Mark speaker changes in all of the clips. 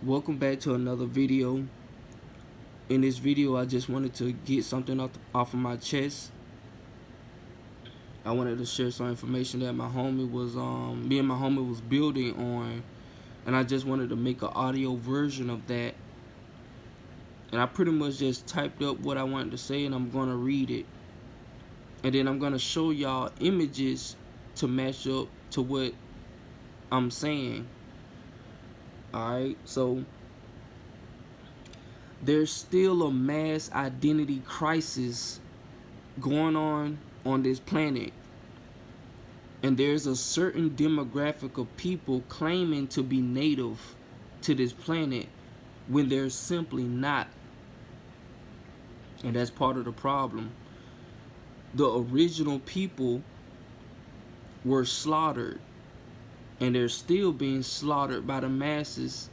Speaker 1: Welcome back to another video. In this video, I just wanted to get something off of my chest. I wanted to share some information that me and my homie was building on, and I just wanted to make an audio version of that. And I pretty much just typed up what I wanted to say, and I'm gonna read it, and then I'm gonna show y'all images to match up to what I'm saying. Alright, so there's still a mass identity crisis going on this planet, and there's a certain demographic of people claiming to be native to this planet when they're simply not, and that's part of the problem. The original people were slaughtered, and they're still being slaughtered by the masses,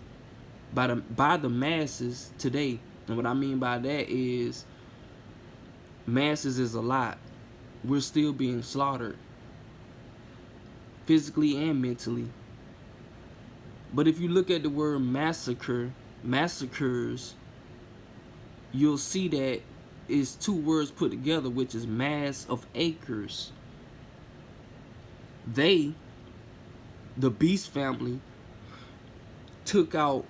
Speaker 1: by the masses today. And what I mean by that is masses is a lot. We're still being slaughtered physically and mentally. But if you look at the word massacres, you'll see that it's two words put together, which is mass of acres. The beast family, took out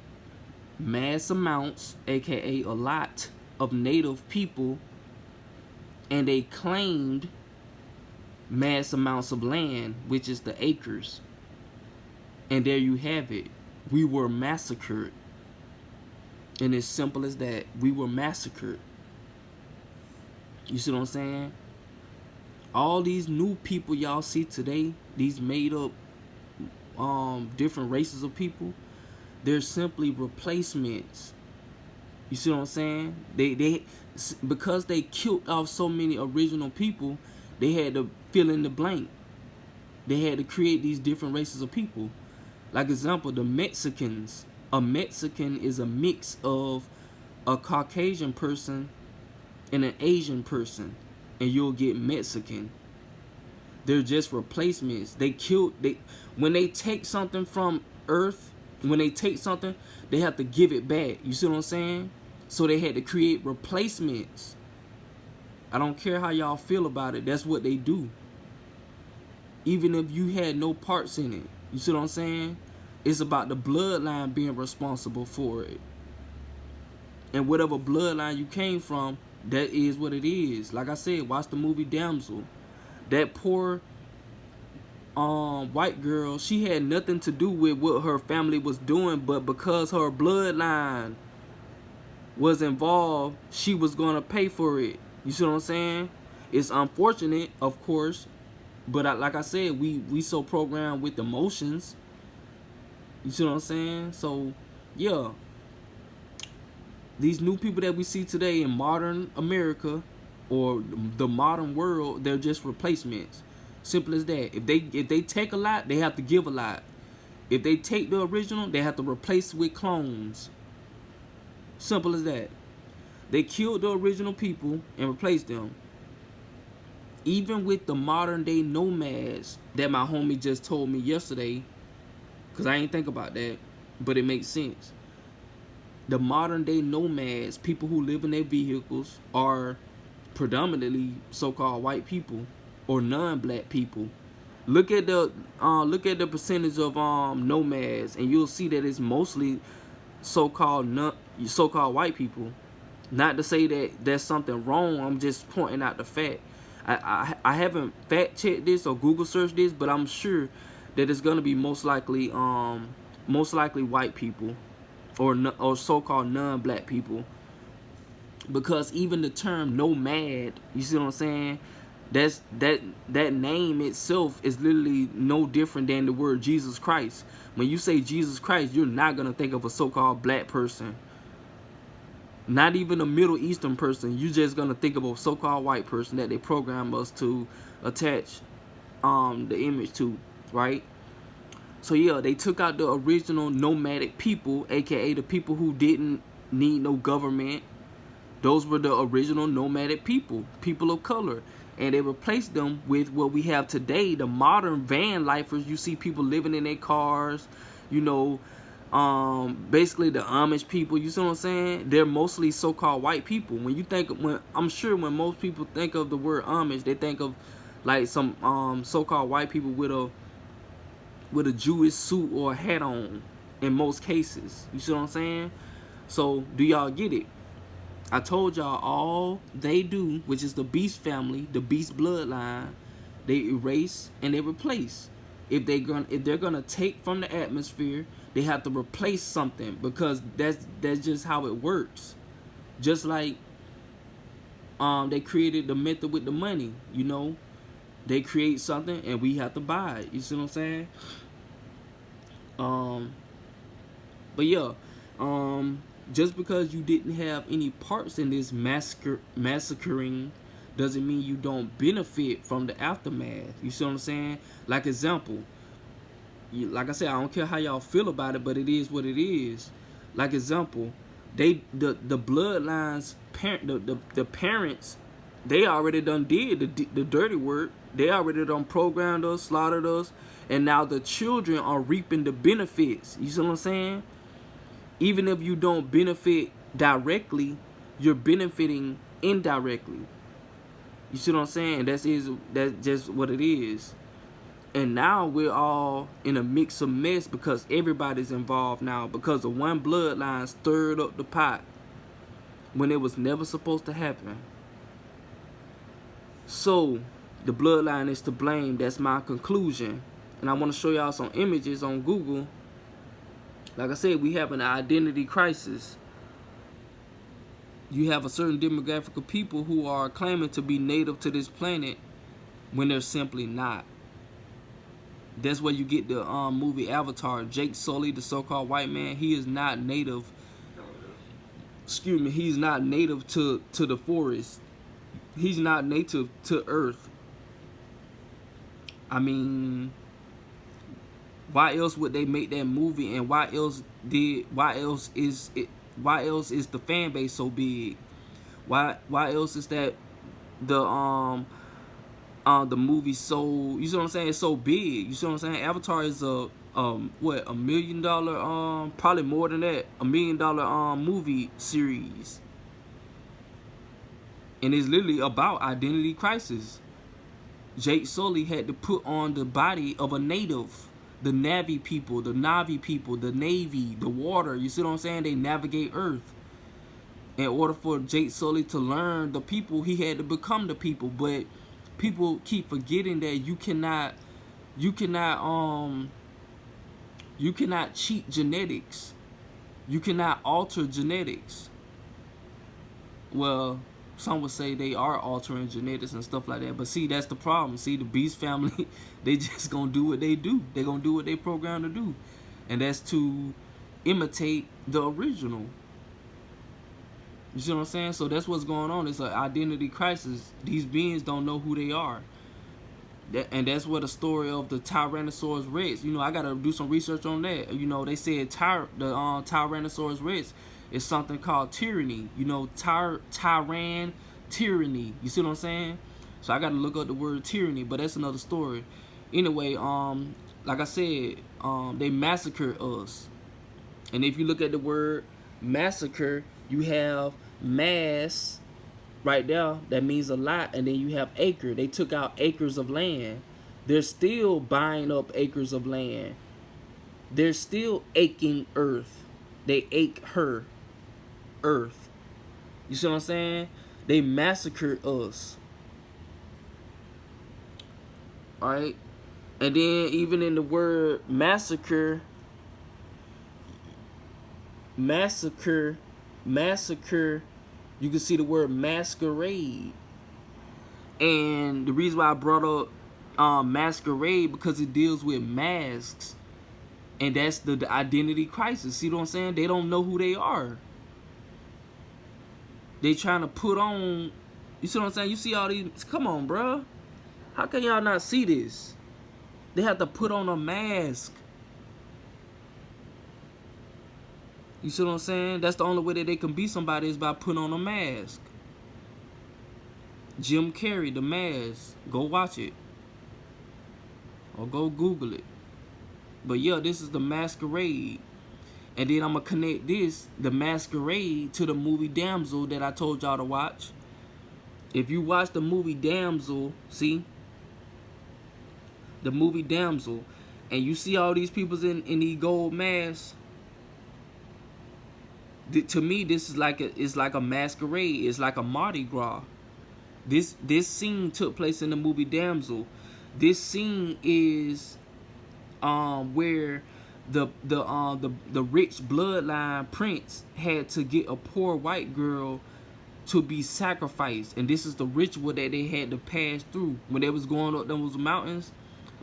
Speaker 1: mass amounts, aka a lot, of native people, and they claimed mass amounts of land, which is the acres. And there you have it. We were massacred. And as simple as that, we were massacred. You see what I'm saying? All these new people y'all see today, these made up different races of people, they're simply replacements. You see what I'm saying? They because they killed off so many original people, they had to fill in the blank. They had to create these different races of people. Like example, the Mexicans. A Mexican is a mix of a Caucasian person and an Asian person, and you'll get Mexican. They're just replacements. When they take something from Earth, when they take something, they have to give it back. You see what I'm saying? So they had to create replacements. I don't care how y'all feel about it. That's what they do. Even if you had no parts in it. You see what I'm saying? It's about the bloodline being responsible for it. And whatever bloodline you came from, that is what it is. Like I said, watch the movie Damsel. That poor white girl, she had nothing to do with what her family was doing, but because her bloodline was involved, she was gonna pay for it. You see what I'm saying? It's unfortunate, of course, but like I said, we so programmed with emotions. You see what I'm saying? So yeah, these new people that we see today in modern America or the modern world, they're just replacements. Simple as that. If they take a lot, they have to give a lot. If they take the original, they have to replace it with clones. Simple as that. They killed the original people and replaced them. Even with the modern day nomads that my homie just told me yesterday, because I ain't think about that, but it makes sense. The modern day nomads, people who live in their vehicles, are predominantly so-called white people or non-black people. Look at the percentage of nomads, and you'll see that it's mostly so-called white people. Not to say that there's something wrong. I'm just pointing out the fact. I haven't fact checked this or Google searched this, but I'm sure that it's gonna be most likely white people or so-called non-black people, because even the term nomad, you see what I'm saying? That name itself is literally no different than the word Jesus Christ. When you say Jesus Christ, you're not gonna think of a so-called black person, not even a Middle Eastern person. You're just gonna think of a so-called white person that they program us to attach the image to, right? So yeah, they took out the original nomadic people, aka the people who didn't need no government. Those were the original nomadic people, people of color. And they replaced them with what we have today, the modern van lifers. You see people living in their cars, you know, basically the Amish people, you see what I'm saying? They're mostly so-called white people. When I'm sure when most people think of the word Amish, they think of like some so-called white people with a Jewish suit or a hat on in most cases. You see what I'm saying? So do y'all get it? I told y'all all they do, which is the beast family, the beast bloodline, they erase and they replace. If they're gonna take from the atmosphere, they have to replace something, because that's just how it works. Just like they created the method with the money, you know. They create something and we have to buy it. You see what I'm saying? But yeah, just because you didn't have any parts in this massacring doesn't mean you don't benefit from the aftermath. You see what I'm saying? Like example, like I said, I don't care how y'all feel about it, but it is what it is. Like example, the bloodlines, the parents, they already done did the dirty work. They already done programmed us, slaughtered us, and now the children are reaping the benefits. You see what I'm saying? Even if you don't benefit directly, you're benefiting indirectly. You see what I'm saying? That's just what it is. And now we're all in a mix of mess because everybody's involved now, because the one bloodline stirred up the pot when it was never supposed to happen. So the bloodline is to blame. That's my conclusion. And I want to show y'all some images on Google. Like I said, we have an identity crisis. You have a certain demographic of people who are claiming to be native to this planet when they're simply not. That's where you get the movie Avatar. Jake Sully, the so-called white man, he is not native. Excuse me, he's not native to the forest. He's not native to Earth. I mean, why else would they make that movie? And why else is the fan base so big? Why else is that the movie so, you see what I'm saying, it's so big? You see what I'm saying? Avatar is a what, $1 million, probably more than that, $1 million movie series. And it's literally about identity crisis. Jake Sully had to put on the body of a native. The Na'vi people, the Navy, the water. You see what I'm saying? They navigate Earth. In order for Jake Sully to learn the people, he had to become the people. But people keep forgetting that you cannot cheat genetics. You cannot alter genetics. Well, some would say they are altering genetics and stuff like that. But see, that's the problem. See, the Beast family, they just gonna do what they do. They gonna do what they programmed to do. And that's to imitate the original. You see what I'm saying? So that's what's going on. It's an identity crisis. These beings don't know who they are. And that's what the story of the Tyrannosaurus Rex. You know, I gotta do some research on that. You know, they said Tyrannosaurus Rex is something called tyranny. You know, tyranny. You see what I'm saying? So I gotta look up the word tyranny, but that's another story. Anyway, like I said, they massacred us. And if you look at the word massacre, you have mass right there, that means a lot, and then you have acre. They took out acres of land. They're still buying up acres of land. They're still aching Earth. They ache her Earth. You see what I'm saying? They massacred us. Alright? And then even in the word massacre, you can see the word masquerade. And the reason why I brought up masquerade, because it deals with masks. And that's the identity crisis. See what I'm saying? They don't know who they are. They trying to put on, you see what I'm saying? You see all these, come on, bro. How can y'all not see this? They have to put on a mask. You see what I'm saying? That's the only way that they can be somebody, is by putting on a mask. Jim Carrey, The Mask. Go watch it. Or go Google it. But yeah, this is the masquerade. And then I'm gonna connect this, the Masquerade, to the movie Damsel that I told y'all to watch. If you watch the movie Damsel, see the movie Damsel, and you see all these people in these gold masks. To me, this is like a masquerade. It's like a Mardi Gras. This scene took place in the movie Damsel. This scene is where the rich bloodline prince had to get a poor white girl to be sacrificed, and this is the ritual that they had to pass through when they was going up those mountains.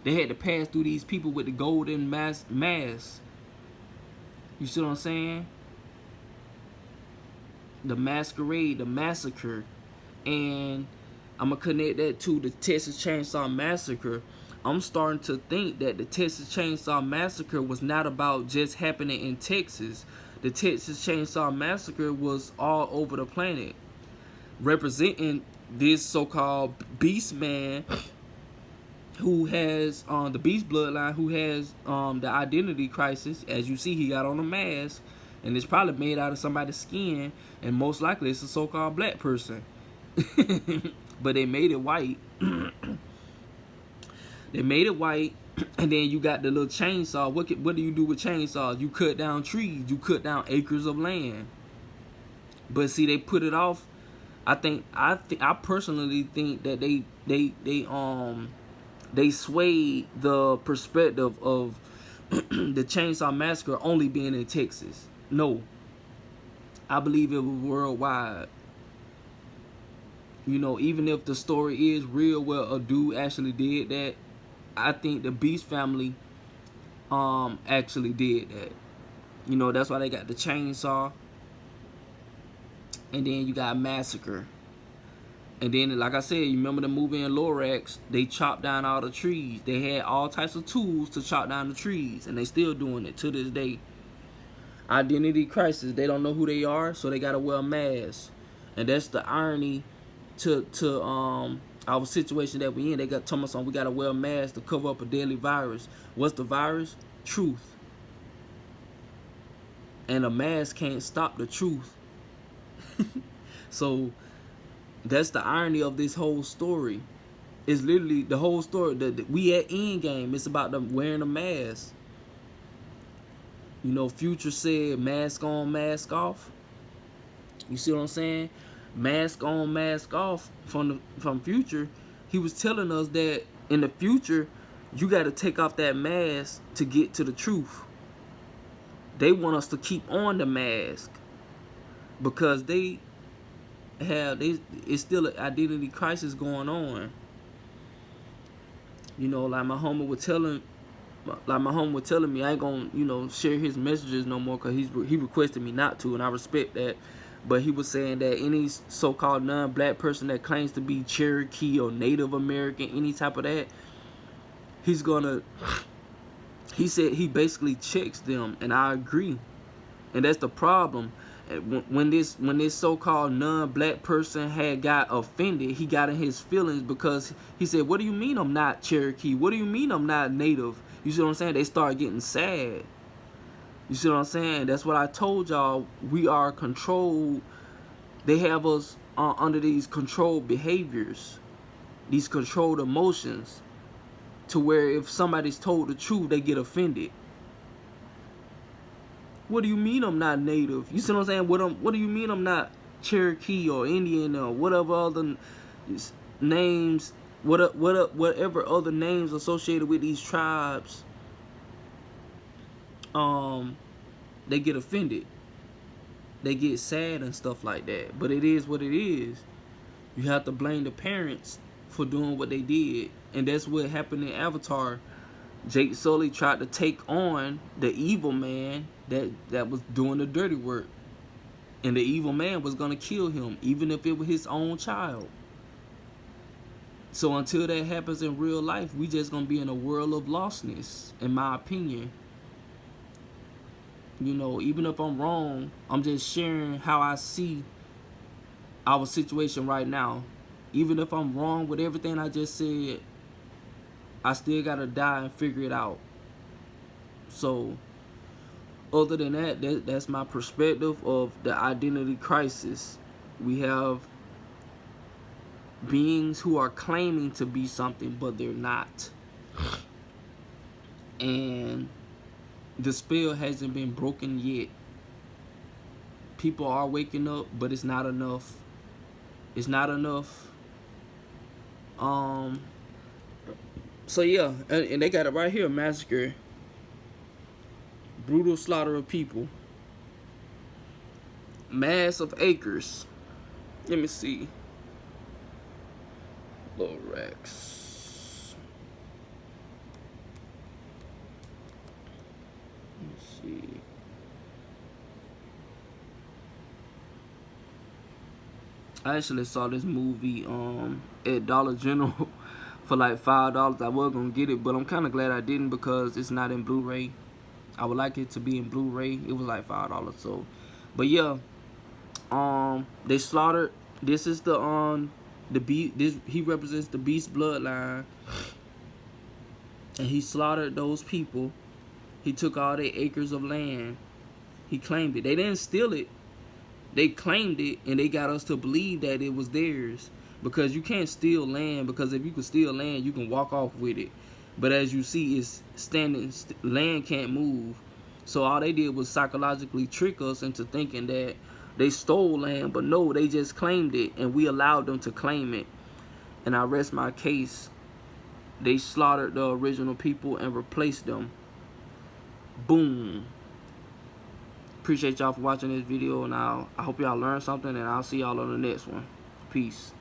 Speaker 1: They had to pass through these people with the golden masks. You see what I'm saying? The masquerade, the massacre. And I'm gonna connect that to the Texas Chainsaw Massacre. I'm starting to think that the Texas Chainsaw Massacre was not about just happening in Texas. The Texas Chainsaw Massacre was all over the planet, representing this so-called beast man who has the beast bloodline, who has the identity crisis. As you see, he got on a mask, and it's probably made out of somebody's skin, and most likely it's a so-called black person. But they made it white. They made it white, and then you got the little chainsaw. What do you do with chainsaws? You cut down trees. You cut down acres of land. But see, they put it off. I personally think that they swayed the perspective of the Chainsaw Massacre only being in Texas. No, I believe it was worldwide. You know, even if the story is real, well, a dude actually did that, I think the Beast family actually did that. You know, that's why they got the chainsaw. And then you got Massacre. And then, like I said, you remember the movie in Lorax, they chopped down all the trees. They had all types of tools to chop down the trees, and they still doing it to this day. Identity crisis. They don't know who they are, so they gotta wear a mask. And that's the irony to our situation that we in. They got told us we gotta wear a mask to cover up a deadly virus. What's the virus? Truth. And a mask can't stop the truth. So that's the irony of this whole story. It's literally the whole story. We at Endgame. It's about them wearing a mask. You know, Future said mask on, mask off. You see what I'm saying? Mask on, mask off from Future. He was telling us that in the future, you got to take off that mask to get to the truth. They want us to keep on the mask because it's still an identity crisis going on. You know, like my homie was telling me, I ain't gonna, share his messages no more because he requested me not to, and I respect that. But he was saying that any so-called non-black person that claims to be Cherokee or Native American, any type of that, he said he basically checks them, and I agree. And that's the problem. When this so-called non-black person had got offended, he got in his feelings because he said, what do you mean I'm not Cherokee? What do you mean I'm not Native? You see what I'm saying? They start getting sad. You see what I'm saying? That's what I told y'all. We are controlled. They have us under these controlled behaviors, these controlled emotions, to where if somebody's told the truth, they get offended. What do you mean I'm not Native? You see what I'm saying? What do you mean I'm not Cherokee or Indian or whatever other names, whatever other names associated with these tribes? They get offended. They get sad and stuff like that. But it is what it is. You have to blame the parents for doing what they did. And that's what happened in Avatar. Jake Sully tried to take on the evil man that was doing the dirty work. And the evil man was going to kill him, even if it was his own child. So until that happens in real life, we just going to be in a world of lostness, in my opinion. You know, even if I'm wrong, I'm just sharing how I see our situation right now. Even if I'm wrong with everything I just said, I still gotta die and figure it out. So Other than that, that's my perspective of the identity crisis. We have beings who are claiming to be something, but they're not. And the spell hasn't been broken yet. People are waking up, but it's not enough. It's not enough. So yeah, and they got it right here: massacre, brutal slaughter of people, mass of acres. Let me see. Lorax. Let me see. I actually saw this movie at Dollar General for like $5. I was gonna get it, but I'm kind of glad I didn't because it's not in Blu-ray. I would like it to be in Blu-ray. It was like $5. So, but yeah, they slaughtered. This is the beast. This, he represents the beast bloodline, and he slaughtered those people. He took all their acres of land. He claimed it. They didn't steal it. They claimed it, and they got us to believe that it was theirs. Because you can't steal land, because if you can steal land, you can walk off with it. But as you see, it's standing, land can't move. So all they did was psychologically trick us into thinking that they stole land, but no, they just claimed it, and we allowed them to claim it. And I rest my case. They slaughtered the original people and replaced them. Boom. Appreciate y'all for watching this video, and I hope y'all learned something, and I'll see y'all on the next one. Peace.